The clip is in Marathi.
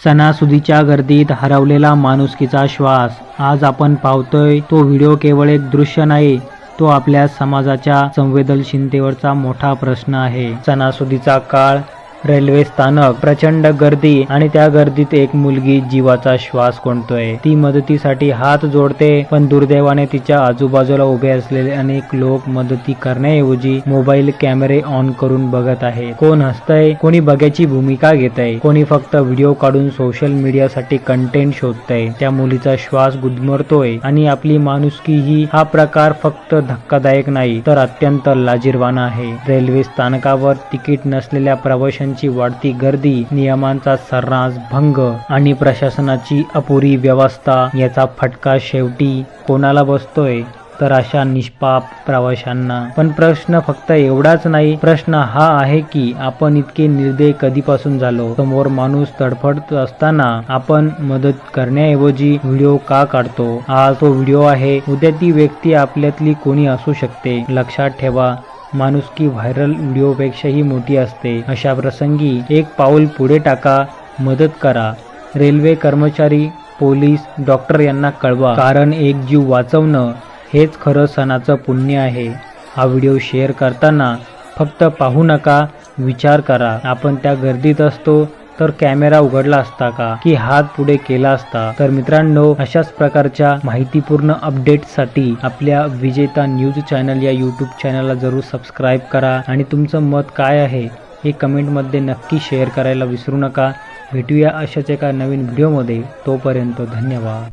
सणासुदीच्या गर्दीत हरवलेला माणुसकीचा श्वास. आज आपण पाहतोय तो व्हिडिओ केवळ एक दृश्य नाही, तो आपल्या समाजाच्या संवेदनशीलतेवरचा मोठा प्रश्न आहे. सणासुदीचा काळ, रेल्वे स्थानक, प्रचंड गर्दी आणि त्या गर्दीत एक मुलगी जीवाचा श्वास कोंडतोय. ती मदतीसाठी हात जोडते, पण दुर्दैवाने तिच्या आजूबाजूला उभे असलेले अनेक लोक मदती करण्याऐवजी मोबाईल कॅमेरे ऑन करून बघत आहेत. कोण हसतंय, कोणी बघ्याची भूमिका घेतय, कोणी फक्त व्हिडिओ काढून सोशल मीडियासाठी कंटेंट शोधतय. त्या मुलीचा श्वास गुदमरतोय आणि आपली माणुसकी ही हा प्रकार फक्त धक्कादायक नाही तर अत्यंत लाजिरवाणा आहे. रेल्वे स्थानकावर तिकीट नसलेल्या प्रवाशांची वाढती गर्दी, नियमांचा सर्रास भंग आणि प्रशासनाची अपुरी व्यवस्था याचा फटका शेवटी कोणाला बसतोय तर अशा निष्पाप प्रवाशांना. पण प्रश्न फक्त एवढाच नाही, प्रश्न हा आहे की आपण इतके निर्दयी कधीपासून झालो. समोर माणूस तडफडत असताना आपण मदत करण्याऐवजी व्हिडिओ का काढतो? आज तो व्हिडिओ आहे, उद्या ती व्यक्ती आपल्यातली कोणी असू शकते. लक्षात ठेवा, माणुसकी व्हायरल व्हिडिओपेक्षाही मोठी असते. अशा प्रसंगी एक पाऊल पुढे टाका, मदत करा. रेल्वे कर्मचारी, पोलीस, डॉक्टर यांना कळवा, कारण एक जीव वाचवणं हेच खरं सणाचं पुण्य आहे. हा व्हिडिओ शेअर करताना फक्त पाहू नका, विचार करा. आपण त्या गर्दीत असतो तर कॅमेरा उघडला असता का, की हात पुढे केला असता? तर मित्रांनो, अशाच प्रकारच्या माहितीपूर्ण अपडेट्ससाठी आपल्या विजेता न्यूज चॅनल या यूट्यूब चॅनलला जरूर सबस्क्राईब करा आणि तुमचं मत काय आहे हे कमेंटमध्ये नक्की शेअर करायला विसरू नका. भेटूया अशाच एका नवीन व्हिडिओमध्ये. तोपर्यंत धन्यवाद.